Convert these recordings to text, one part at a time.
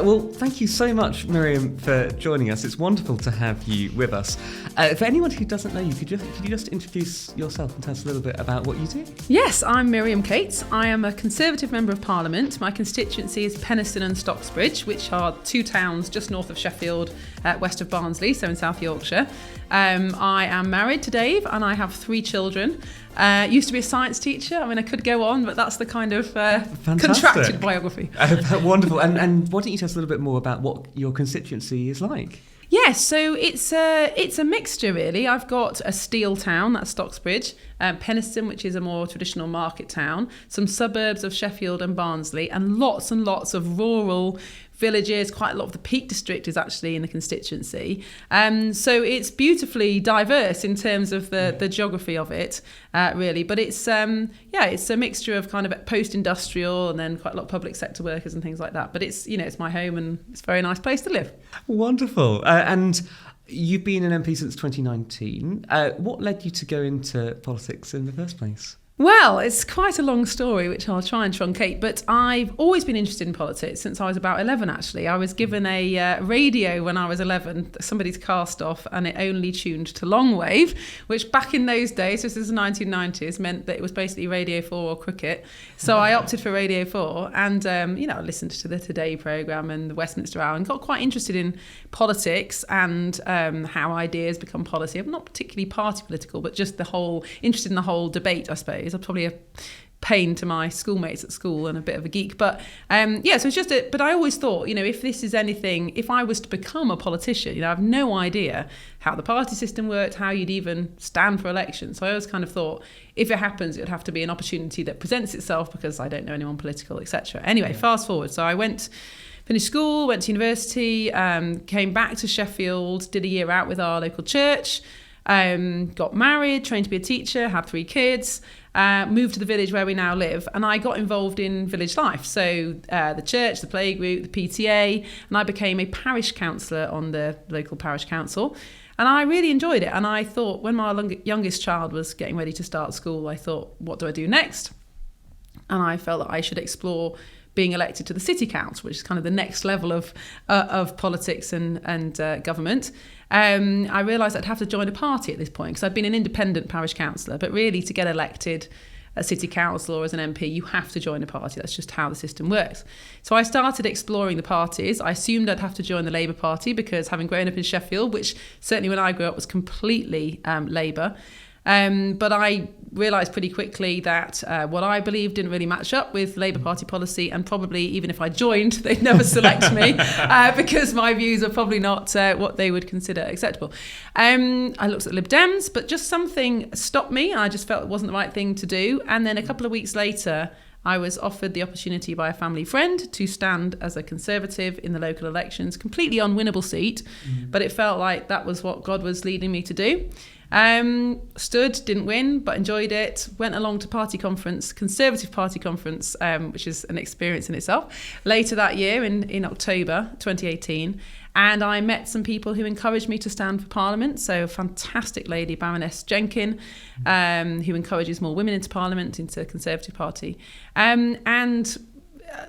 Well, thank you so much, Miriam, for joining us. It's wonderful to have you with us. For anyone who doesn't know you, could you just introduce yourself and tell us a little bit about what you do? Yes, I'm Miriam Cates. I am a Conservative Member of Parliament. My constituency is Penistone and Stocksbridge, which are two towns just north of Sheffield, west of Barnsley, so in South Yorkshire. I am married to Dave and I have 3 children. Used to be a science teacher. I mean, I could go on, but that's the kind of contracted biography. Wonderful. And why don't you tell us a little bit more about what your constituency is like? Yes, so it's a mixture really. I've got a steel town, that's Stocksbridge, Penistone, which is a more traditional market town, some suburbs of Sheffield and Barnsley, and lots of rural villages. Quite a lot of the Peak District is actually in the constituency. So it's beautifully diverse in terms of the geography of it, really. But it's it's a mixture of kind of post-industrial and then quite a lot of public sector workers and things like that. But it's my home and it's a very nice place to live. Wonderful. And you've been an MP since 2019. What led you to go into politics in the first place? Well, it's quite a long story, which I'll try and truncate, but I've always been interested in politics since I was about 11, actually. I was given a radio when I was 11, somebody's cast off, and it only tuned to long wave, which back in those days, this is the 1990s, meant that it was basically Radio 4 or cricket. So I opted for Radio 4 and, I listened to the Today programme and the Westminster Hour and got quite interested in politics and how ideas become policy. I'm not particularly party political, but just interested in the whole debate, I suppose. I'm probably a pain to my schoolmates at school and a bit of a geek, but so it's just but I always thought, if this is anything, if I was to become a politician, I have no idea how the party system worked, how you'd even stand for election. So I always kind of thought, if it happens, it would have to be an opportunity that presents itself because I don't know anyone political, etc. Anyway, fast forward. So I finished school, went to university, came back to Sheffield, did a year out with our local church, got married, trained to be a teacher, had 3 kids, moved to the village where we now live, and I got involved in village life. So the church, the playgroup, the PTA, and I became a parish councillor on the local parish council. And I really enjoyed it. And I thought, when my youngest child was getting ready to start school, I thought, what do I do next? And I felt that I should explore being elected to the city council, which is kind of the next level of politics and government. I realised I'd have to join a party at this point because I'd been an independent parish councillor, but really to get elected a city council or as an MP, you have to join a party. That's just how the system works. So I started exploring the parties. I assumed I'd have to join the Labour Party because having grown up in Sheffield, which certainly when I grew up was completely Labour, but I realised pretty quickly that what I believed didn't really match up with Labour Party policy, and probably even if I joined, they'd never select me because my views are probably not what they would consider acceptable. I looked at Lib Dems, but just something stopped me, and I just felt it wasn't the right thing to do. And then a couple of weeks later, I was offered the opportunity by a family friend to stand as a Conservative in the local elections, completely unwinnable seat, but it felt like that was what God was leading me to do. Stood, didn't win, but enjoyed it. Went along to party conference, Conservative party conference, which is an experience in itself, later that year in October 2018. And I met some people who encouraged me to stand for Parliament. So a fantastic lady, Baroness Jenkin, who encourages more women into Parliament, into the Conservative Party. And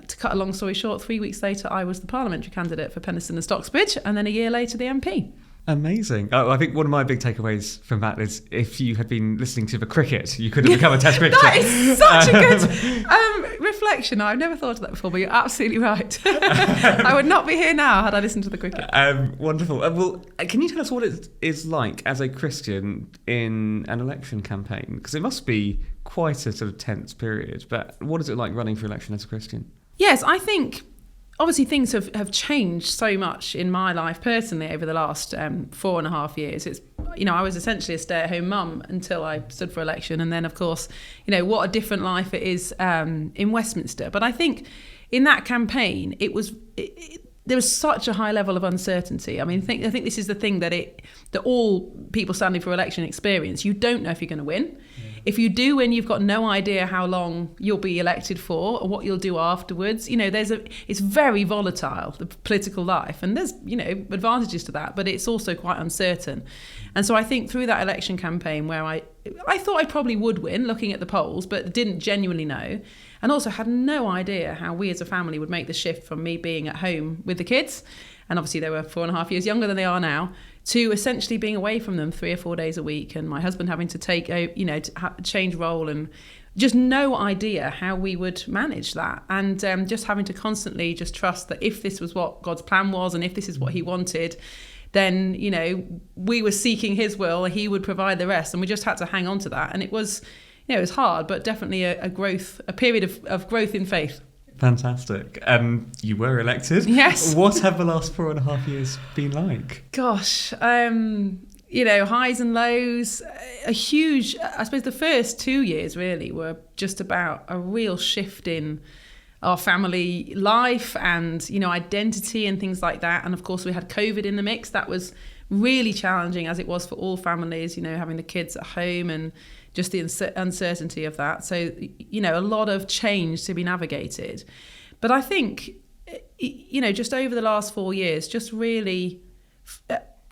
to cut a long story short, 3 weeks later, I was the parliamentary candidate for Penistone and Stocksbridge, and then a year later, the MP. Amazing. I think one of my big takeaways from that is if you had been listening to the cricket, you could have become a Test cricketer. That is such a good reflection. I've never thought of that before, but you're absolutely right. I would not be here now had I listened to the cricket. Wonderful. Well, can you tell us what it is like as a Christian in an election campaign? Because it must be quite a sort of tense period, but what is it like running for election as a Christian? Yes, I think obviously things have changed so much in my life personally over the last 4.5 years. It's, I was essentially a stay-at-home mum until I stood for election. And then, of course, what a different life it is in Westminster. But I think in that campaign, there was such a high level of uncertainty. I mean, I think this is the thing that all people standing for election experience. You don't know if you're going to win. Yeah. If you do win, you've got no idea how long you'll be elected for or what you'll do afterwards. It's very volatile, the political life, and there's advantages to that, but it's also quite uncertain. And so I think through that election campaign, where I I thought I probably would win looking at the polls, but didn't genuinely know. And also had no idea how we as a family would make the shift from me being at home with the kids, and obviously they were 4.5 years younger than they are now, to essentially being away from them 3 or 4 days a week, and my husband having to take change role, and just no idea how we would manage that. And just having to constantly just trust that if this was what God's plan was and if this is what he wanted, then, we were seeking his will, he would provide the rest. And we just had to hang on to that. And it was, it was hard, but definitely a period of growth in faith. Fantastic. You were elected. Yes. What have the last 4.5 years been like? Gosh, highs and lows, a huge, I suppose the first 2 years really were just about a real shift in our family life and, identity and things like that. And of course we had COVID in the mix. That was really challenging, as it was for all families, having the kids at home and just the uncertainty of that. So, a lot of change to be navigated. But I think, just over the last 4 years, just really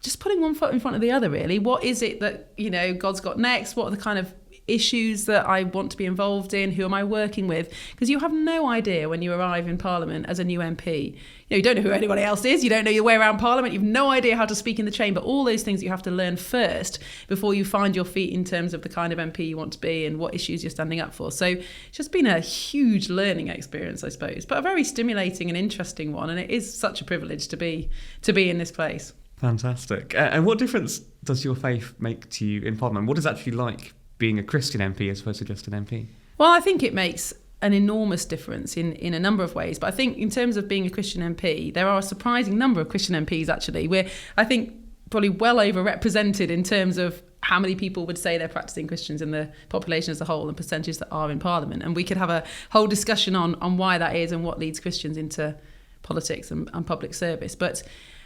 just putting one foot in front of the other, really. What is it that, God's got next? What are the kind of issues that I want to be involved in? Who am I working with? Because you have no idea when you arrive in Parliament as a new MP. You don't know who anybody else is. You don't know your way around Parliament. You've no idea how to speak in the chamber. All those things you have to learn first before you find your feet in terms of the kind of MP you want to be and what issues you're standing up for. So it's just been a huge learning experience, I suppose, but a very stimulating and interesting one. And it is such a privilege to be in this place. Fantastic. And what difference does your faith make to you in Parliament? What is it actually like being a Christian MP as opposed to just an MP? Well, I think it makes an enormous difference in a number of ways. But I think in terms of being a Christian MP, there are a surprising number of Christian MPs, actually. We're, I think, probably well overrepresented in terms of how many people would say they're practicing Christians in the population as a whole and percentages that are in Parliament. And we could have a whole discussion on why that is and what leads Christians into politics and public service. But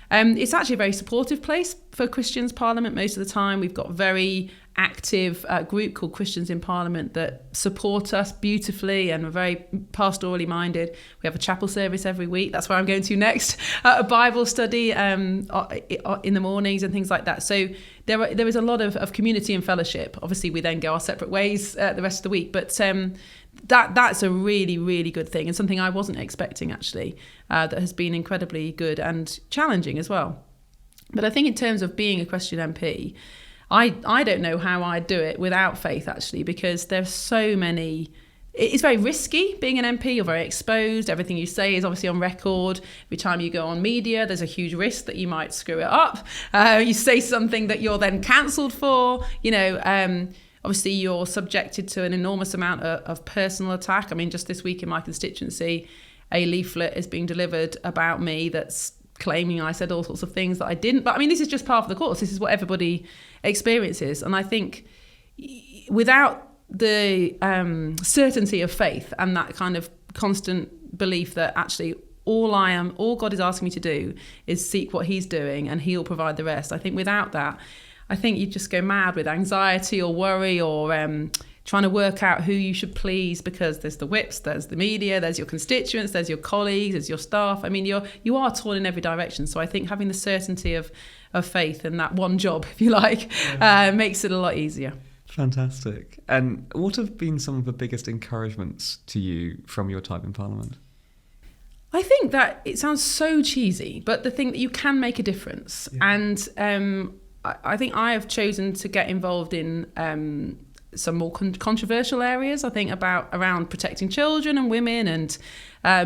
it's actually a very supportive place for Christians, Parliament, most of the time. We've got a very active group called Christians in Parliament that support us beautifully and are very pastorally minded. We have a chapel service every week. That's where I'm going to next. A Bible study in the mornings and things like that. So there is a lot of community and fellowship. Obviously, we then go our separate ways the rest of the week. But that's a really, really good thing, and something I wasn't expecting, actually, that has been incredibly good and challenging as well. But I think in terms of being a Christian MP, I don't know how I'd do it without faith, actually, because there's so many. It's very risky being an MP. You're very exposed. Everything you say is obviously on record. Every time you go on media, there's a huge risk that you might screw it up. You say something that you're then cancelled for. Obviously, you're subjected to an enormous amount of personal attack. I mean, just this week in my constituency, a leaflet is being delivered about me that's claiming I said all sorts of things that I didn't. But I mean, this is just part of the course. This is what everybody experiences. And I think without the certainty of faith and that kind of constant belief that actually all God is asking me to do is seek what he's doing and he'll provide the rest. I think without that, I think you just go mad with anxiety or worry or trying to work out who you should please, because there's the whips, there's the media, there's your constituents, there's your colleagues, there's your staff. I mean, you are torn in every direction. So I think having the certainty of faith and that one job, if you like, makes it a lot easier. Fantastic. And what have been some of the biggest encouragements to you from your time in Parliament? I think that it sounds so cheesy, but the thing that you can make a difference. Yeah. And I think I have chosen to get involved in some more controversial areas. I think around protecting children and women, and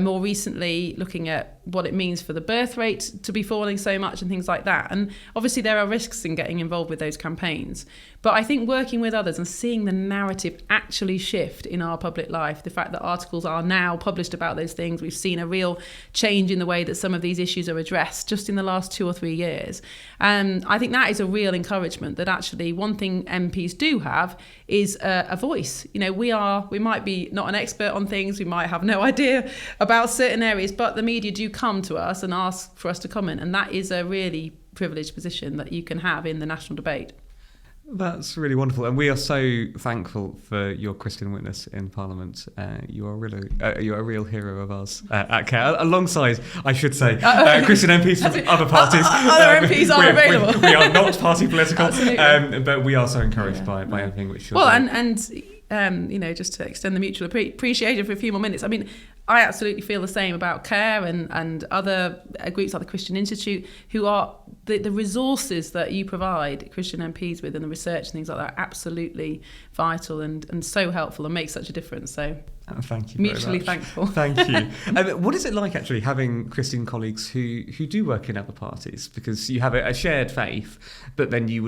more recently looking at what it means for the birth rate to be falling so much and things like that. And obviously there are risks in getting involved with those campaigns. But I think working with others and seeing the narrative actually shift in our public life, the fact that articles are now published about those things, we've seen a real change in the way that some of these issues are addressed just in the last 2 or 3 years. And I think that is a real encouragement that actually one thing MPs do have is a voice. We might be not an expert on things, we might have no idea about certain areas, but the media do come to us and ask for us to comment, and that is a really privileged position that you can have in the national debate. That's really wonderful, and we are so thankful for your Christian witness in Parliament. You're a real hero of ours at CARE, alongside, I should say, Christian MPs from other parties. Other MPs are available. We are not party political, Absolutely. but we are so encouraged by anything which should. Well, and just to extend the mutual appreciation for a few more minutes. I mean, I absolutely feel the same about CARE and other groups like the Christian Institute, who are the resources that you provide Christian MPs with, and the research and things like that are absolutely vital and so helpful and make such a difference. So thank you. Mutually very much. thankful. Thank you. What is it like actually having Christian colleagues who do work in other parties? Because you have a shared faith, but then you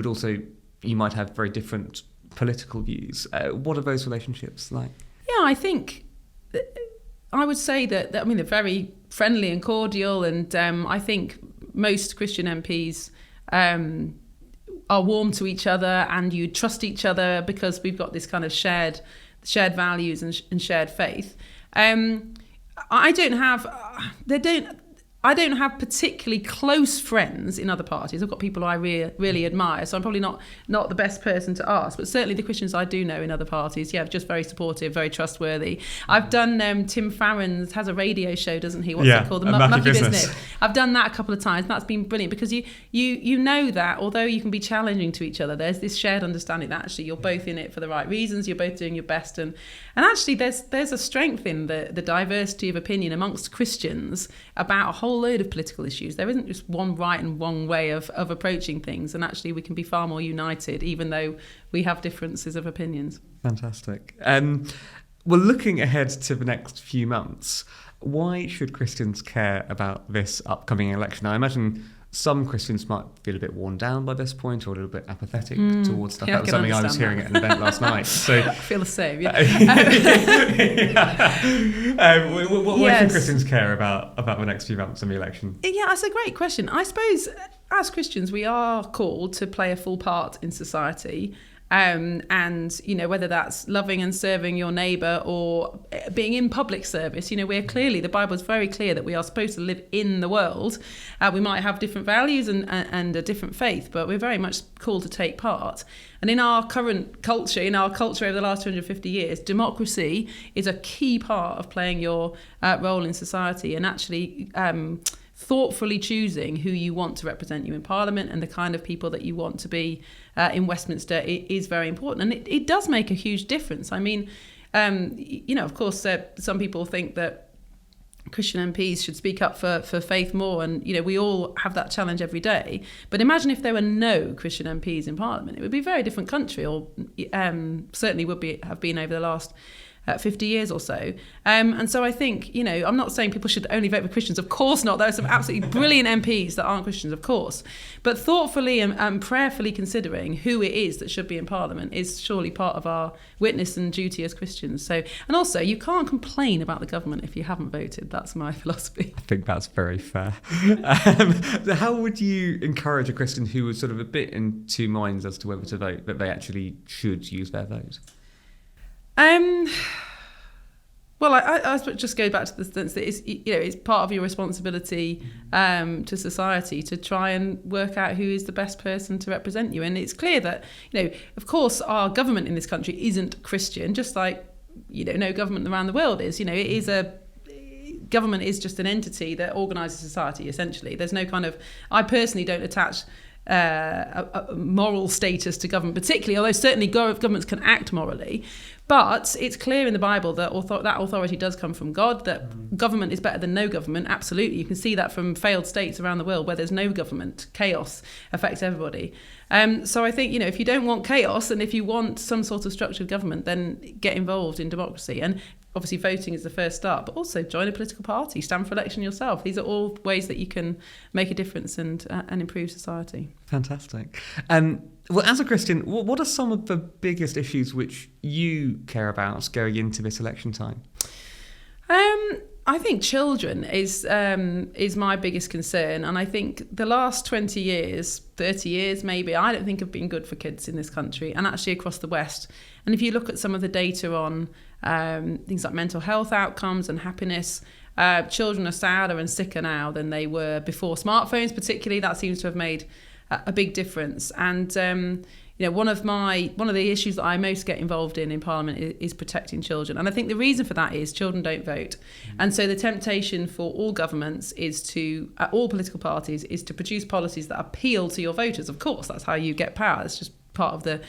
might have very different political views. What are those relationships like? Yeah, I think I would say that they're very friendly and cordial, and I think most Christian MPs are warm to each other, and you trust each other because we've got this kind of shared values and shared faith. I don't have particularly close friends in other parties. I've got people I really admire, so I'm probably not the best person to ask. But certainly the Christians I do know in other parties, just very supportive, very trustworthy. I've done Tim Farron's has a radio show, doesn't he? What's it called? The Mucky Business. I've done that a couple of times, and that's been brilliant because you know that although you can be challenging to each other, there's this shared understanding that actually you're both in it for the right reasons. You're both doing your best, and actually there's a strength in the diversity of opinion amongst Christians about a whole load of political issues. There isn't just one right and one way of approaching things, and actually we can be far more united even though we have differences of opinions. Fantastic. Well, looking ahead to the next few months, why should Christians care about this upcoming election? I imagine some Christians might feel a bit worn down by this point, or a little bit apathetic towards stuff. That was something I was hearing at an event last night. So I feel the same. Yeah. Why should Christians care about the next few months in the election? Yeah, that's a great question. I suppose as Christians we are called to play a full part in society. And whether that's loving and serving your neighbour or being in public service, the Bible is very clear that we are supposed to live in the world. We might have different values and a different faith, but we're very much called to take part. And in our current culture, over the last 250 years, democracy is a key part of playing your role in society, and actually thoughtfully choosing who you want to represent you in Parliament and the kind of people that you want to be in Westminster is very important, and it does make a huge difference. I mean, of course, some people think that Christian MPs should speak up for faith more, and we all have that challenge every day. But imagine if there were no Christian MPs in Parliament, it would be a very different country, or certainly have been over the last 50 years or so. And so I think, I'm not saying people should only vote for Christians. Of course not. There are some absolutely brilliant MPs that aren't Christians, of course. But thoughtfully and prayerfully considering who it is that should be in Parliament is surely part of our witness and duty as Christians. So, and also, you can't complain about the government if you haven't voted. That's my philosophy. I think that's very fair. How would you encourage a Christian who was sort of a bit in two minds as to whether to vote, that they actually should use their vote? Well, I suppose just go back to the sense that it's part of your responsibility to society to try and work out who is the best person to represent you. And it's clear that, of course, our government in this country isn't Christian, just like, no government around the world is. Government is just an entity that organises society, essentially. There's no kind of... I personally don't attach a moral status to government particularly, although certainly governments can act morally. But it's clear in the Bible that that authority does come from God, that government is better than no government, absolutely. You can see that from failed states around the world where there's no government. Chaos affects everybody. So I think, if you don't want chaos and if you want some sort of structured government, then get involved in democracy. And obviously voting is the first start, but also join a political party, stand for election yourself. These are all ways that you can make a difference and improve society. Fantastic. Well, as a Christian, what are some of the biggest issues which you care about going into this election time? I think children is my biggest concern, and I think the last 20 years, 30 years maybe, I don't think have been good for kids in this country and actually across the West. And if you look at some of the data on things like mental health outcomes and happiness, children are sadder and sicker now than they were before smartphones particularly. That seems to have made a big difference. And one of the issues that I most get involved in Parliament is protecting children. And I think the reason for that is children don't vote. And so the temptation for all governments all political parties, is to produce policies that appeal to your voters. Of course, that's how you get power. It's just part of the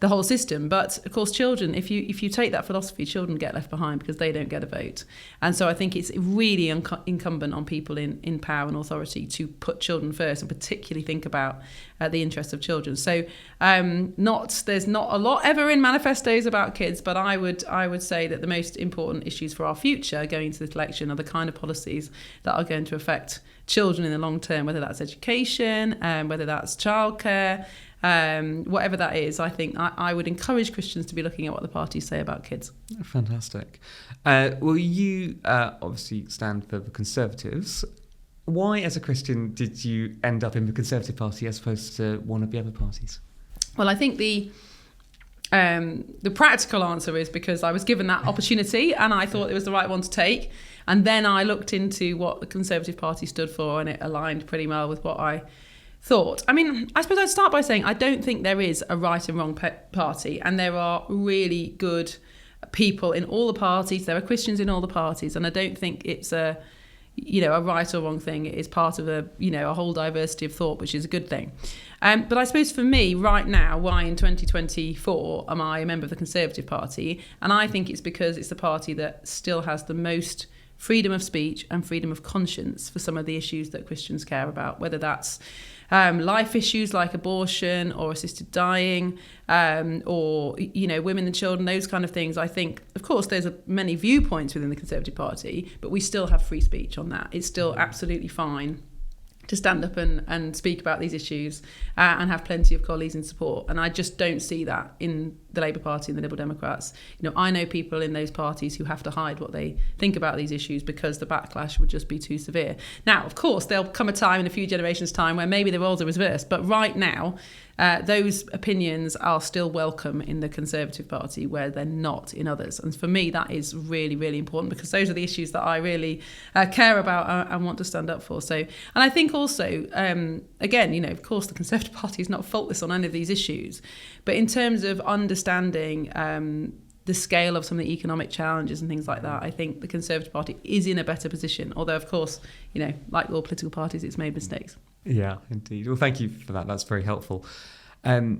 whole system. But of course, children, if you take that philosophy, children get left behind because they don't get a vote. And so I think it's really incumbent on people in power and authority to put children first and particularly think about the interests of children. So there's not a lot ever in manifestos about kids, but I would say that the most important issues for our future going into this election are the kind of policies that are going to affect children in the long term, whether that's education, whether that's childcare, whatever that is. I think I would encourage Christians to be looking at what the parties say about kids. Fantastic. Well, you obviously stand for the Conservatives. Why, as a Christian, did you end up in the Conservative Party as opposed to one of the other parties? Well, I think the practical answer is because I was given that opportunity and I thought it was the right one to take. And then I looked into what the Conservative Party stood for, and it aligned pretty well with what I thought. I mean, I suppose I'd start by saying I don't think there is a right and wrong party, and there are really good people in all the parties. There are Christians in all the parties, and I don't think it's a right or wrong thing. It is part of a whole diversity of thought, which is a good thing. But I suppose for me right now, why in 2024 am I a member of the Conservative Party? And I think it's because it's the party that still has the most freedom of speech and freedom of conscience for some of the issues that Christians care about, whether that's life issues like abortion or assisted dying, or women and children, those kind of things. I think, of course, there's many viewpoints within the Conservative Party, but we still have free speech on that. It's still absolutely fine to stand up and speak about these issues and have plenty of colleagues in support. And I just don't see that in the Labour Party and the Liberal Democrats. I know people in those parties who have to hide what they think about these issues because the backlash would just be too severe. Now, of course, there'll come a time in a few generations' time where maybe the roles are reversed. But right now, those opinions are still welcome in the Conservative Party where they're not in others. And for me, that is really, really important because those are the issues that I really care about and want to stand up for. So, and I think also, again, of course, the Conservative Party is not faultless on any of these issues. But in terms of understanding the scale of some of the economic challenges and things like that, I think the Conservative Party is in a better position. Although, of course, like all political parties, it's made mistakes. Yeah, indeed. Well, thank you for that. That's very helpful. I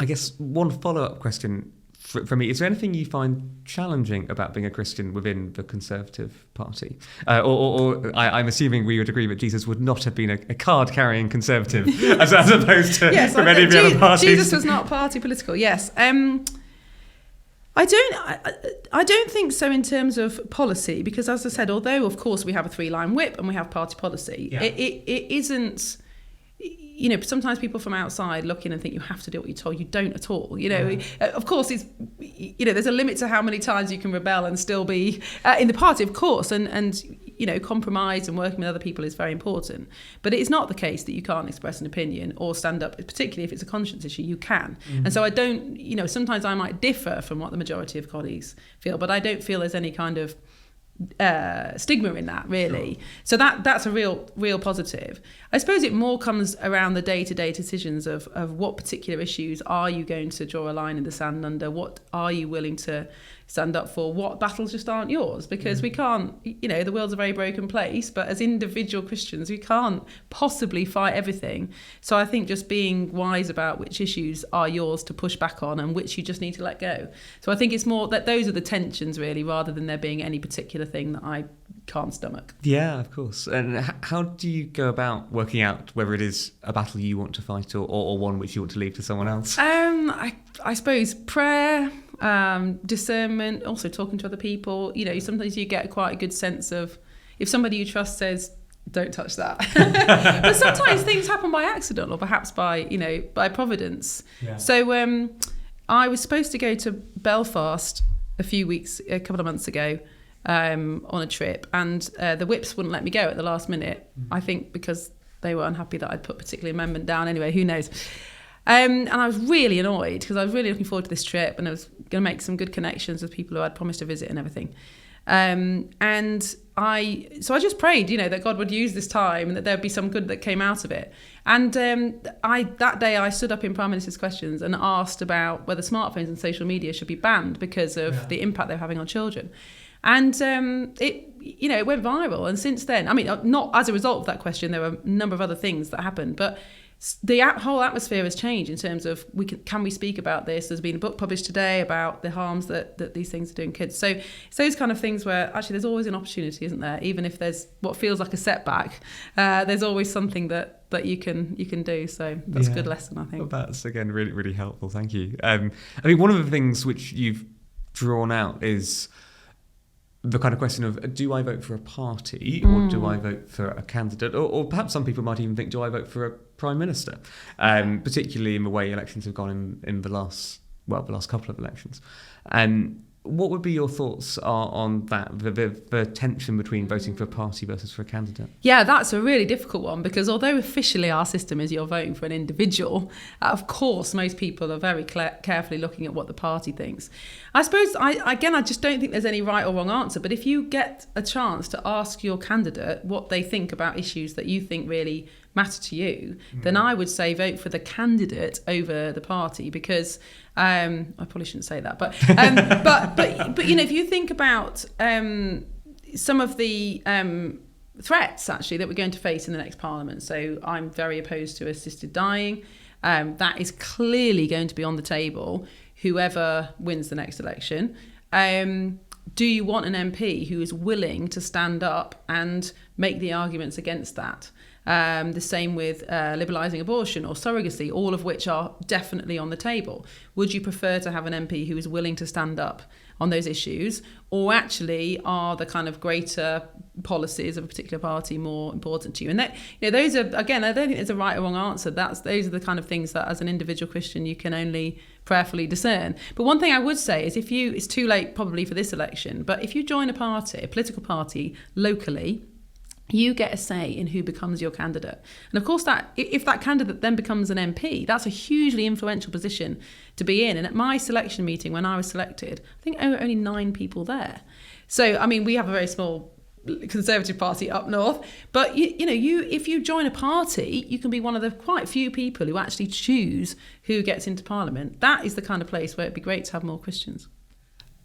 guess one follow-up question for me, is there anything you find challenging about being a Christian within the Conservative Party? Or I'm assuming we would agree that Jesus would not have been a card-carrying Conservative as opposed to yes, from any of the other parties. Jesus was not party political, yes. I don't think so in terms of policy, because as I said, although of course we have a 3-line whip and we have party policy, it isn't, sometimes people from outside look in and think you have to do what you're told. You don't at all. Of course, it's, there's a limit to how many times you can rebel and still be in the party, of course, and compromise and working with other people is very important. But it is not the case that you can't express an opinion or stand up, particularly if it's a conscience issue, you can. Mm-hmm. And so I don't, sometimes I might differ from what the majority of colleagues feel, but I don't feel there's any kind of stigma in that, really. Sure. So that's a real positive. I suppose it more comes around the day-to-day decisions of what particular issues are you going to draw a line in the sand under, what are you willing to stand up for, what battles just aren't yours, because we can't, the world's a very broken place, but as individual Christians we can't possibly fight everything. So I think just being wise about which issues are yours to push back on and which you just need to let go. So I think it's more that those are the tensions, really, rather than there being any particular thing that I can't stomach. Yeah, of course. And how do you go about working out whether it is a battle you want to fight or one which you want to leave to someone else? I suppose prayer, discernment, also talking to other people. Sometimes you get quite a good sense of if somebody you trust says, don't touch that. But sometimes things happen by accident or perhaps by providence. Yeah. So I was supposed to go to Belfast a couple of months ago, on a trip, and the whips wouldn't let me go at the last minute. I think because they were unhappy that I'd put a particular amendment down. Anyway, who knows? And I was really annoyed because I was really looking forward to this trip and I was going to make some good connections with people who I'd promised to visit and everything. And I just prayed, that God would use this time and that there'd be some good that came out of it. And that day I stood up in Prime Minister's Questions and asked about whether smartphones and social media should be banned because of the impact they're having on children. And it went viral. And since then, I mean, not as a result of that question, there were a number of other things that happened, but the whole atmosphere has changed in terms of can we speak about this? There's been a book published today about the harms that these things are doing kids. So it's those kind of things where actually there's always an opportunity, isn't there? Even if there's what feels like a setback, there's always something that you can do. So that's a good lesson, I think. Well, that's again really, really helpful. Thank you. I mean, one of the things which you've drawn out is the kind of question of, do I vote for a party or do I vote for a candidate? Or perhaps some people might even think, do I vote for a prime minister? Particularly in the way elections have gone in the last couple of elections. What would be your thoughts on that, the tension between voting for a party versus for a candidate? Yeah, that's a really difficult one, because although officially our system is you're voting for an individual, of course most people are very carefully looking at what the party thinks. I suppose, I just don't think there's any right or wrong answer, but if you get a chance to ask your candidate what they think about issues that you think really matter to you, then I would say vote for the candidate over the party, because I probably shouldn't say that, but if you think about some of the threats actually that we're going to face in the next Parliament. So I'm very opposed to assisted dying. That is clearly going to be on the table, whoever wins the next election. Do you want an MP who is willing to stand up and make the arguments against that? The same with liberalising abortion or surrogacy, all of which are definitely on the table. Would you prefer to have an MP who is willing to stand up on those issues, or actually are the kind of greater policies of a particular party more important to you? And that, those are, again, I don't think there's a right or wrong answer. Those are the kind of things that as an individual Christian you can only prayerfully discern. But one thing I would say is it's too late probably for this election, but if you join a political party locally, you get a say in who becomes your candidate. And of course, that if that candidate then becomes an MP, that's a hugely influential position to be in. And at my selection meeting, when I was selected, I think there were only 9 people there. So, I mean, we have a very small Conservative Party up north, but if you join a party, you can be one of the quite few people who actually choose who gets into Parliament. That is the kind of place where it'd be great to have more Christians.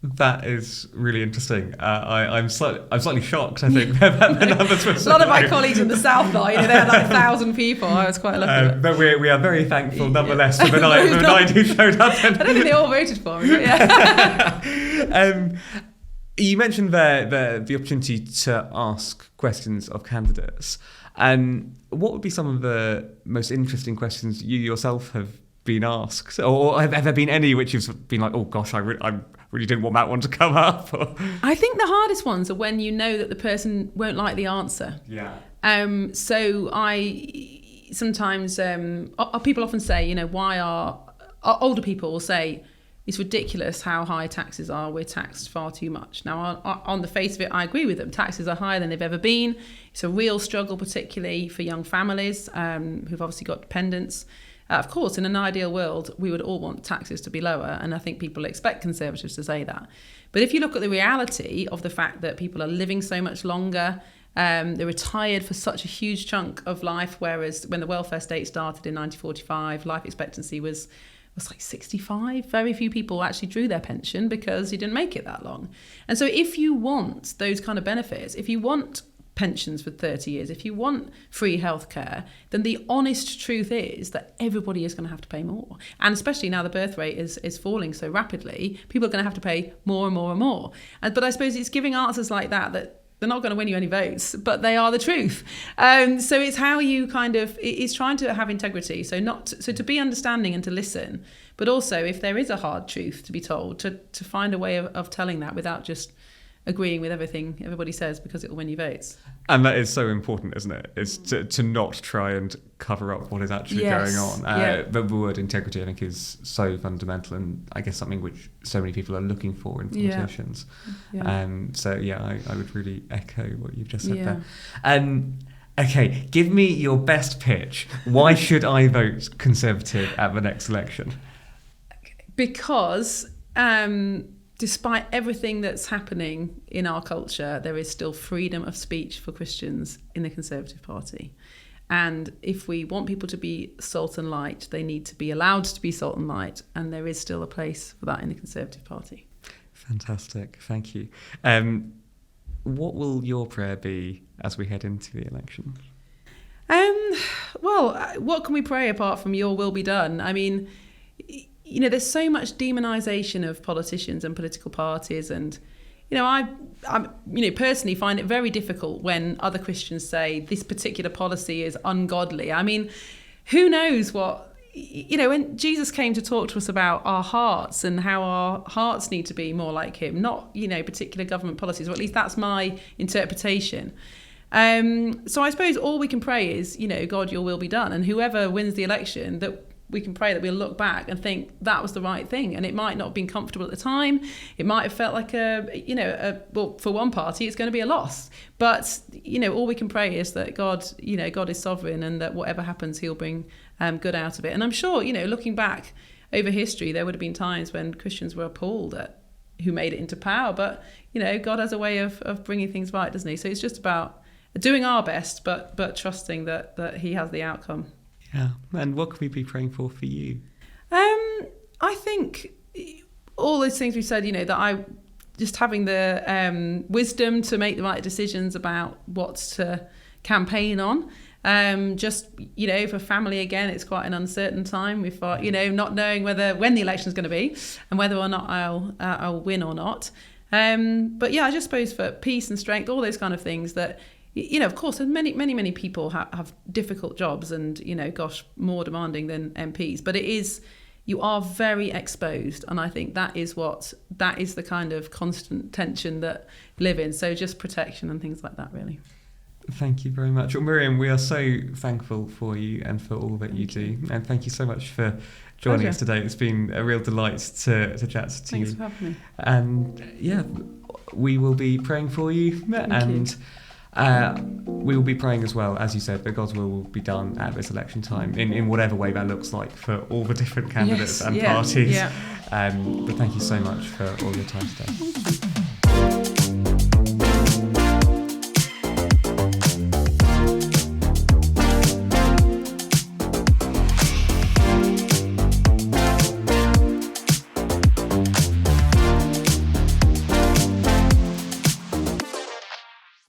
That is really interesting. I'm slightly shocked, I think, that the numbers were so A lot of my colleagues in the South are, they had like 1,000 people. I was quite lucky. But we are very thankful, nonetheless, for the 9 who showed up. I don't think they all voted for me, but yeah. You mentioned the opportunity to ask questions of candidates. What would be some of the most interesting questions you yourself have been asked? Or have there been any which you've been like, oh gosh, I really didn't want that one to come up? I think the hardest ones are when you know that the person won't like the answer. Yeah. So I sometimes, people often say, why are older people will say, it's ridiculous how high taxes are. We're taxed far too much. Now, on the face of it, I agree with them. Taxes are higher than they've ever been. It's a real struggle, particularly for young families who've obviously got dependents. Of course, in an ideal world, we would all want taxes to be lower, and I think people expect Conservatives to say that. But if you look at the reality of the fact that people are living so much longer, they're retired for such a huge chunk of life, whereas when the welfare state started in 1945, life expectancy was like 65. Very few people actually drew their pension because you didn't make it that long. And so if you want those kind of benefits, if you want pensions for 30 years, if you want free healthcare, then the honest truth is that everybody is going to have to pay more. And especially now the birth rate is falling so rapidly, people are going to have to pay more and more and more. But I suppose it's giving answers like that they're not going to win you any votes, but they are the truth. So it's how you it's trying to have integrity. So to be understanding and to listen, but also if there is a hard truth to be told, to find a way of telling that without just agreeing with everything everybody says because it will win you votes. And that is so important, isn't it? It's to not try and cover up what is actually going on. The word integrity, I think, is so fundamental, and I guess something which so many people are looking for in politicians. I would really echo what you've just said there. Okay, give me your best pitch. Why should I vote Conservative at the next election? Because despite everything that's happening in our culture, there is still freedom of speech for Christians in the Conservative Party. And if we want people to be salt and light, they need to be allowed to be salt and light. And there is still a place for that in the Conservative Party. Fantastic. Thank you. What will your prayer be as we head into the election? Well, what can we pray apart from your will be done? I mean, there's so much demonisation of politicians and political parties, and I personally find it very difficult when other Christians say this particular policy is ungodly. I mean, who knows what, when Jesus came to talk to us about our hearts and how our hearts need to be more like him, not, particular government policies, or at least that's my interpretation. So I suppose all we can pray is, God, your will be done. And whoever wins the election, that we can pray that we'll look back and think that was the right thing. And it might not have been comfortable at the time. It might have felt like well, for one party, it's going to be a loss. But, all we can pray is that God is sovereign, and that whatever happens, he'll bring good out of it. And I'm sure, looking back over history, there would have been times when Christians were appalled at who made it into power. But, God has a way of bringing things right, doesn't he? So it's just about doing our best, but trusting that he has the outcome. Yeah. And what can we be praying for you? I think all those things we said, that I just having the wisdom to make the right decisions about what to campaign on. For family, again, it's quite an uncertain time. We've got, not knowing when the election is going to be and whether or not I'll win or not. But yeah, I just suppose for peace and strength, all those kind of things that, of course, many people have difficult jobs and, more demanding than MPs. But you are very exposed. And I think that is the kind of constant tension that we live in. So just protection and things like that, really. Thank you very much. Well, Miriam, we are so thankful for you and for all that you do. And thank you so much for joining us today. It's been a real delight to chat to you. Thanks for having me. And yeah, we will be praying for you. Thank you. We will be praying as well, as you said, that God's will be done at this election time in whatever way that looks like for all the different candidates and parties. Yeah. But thank you so much for all your time today.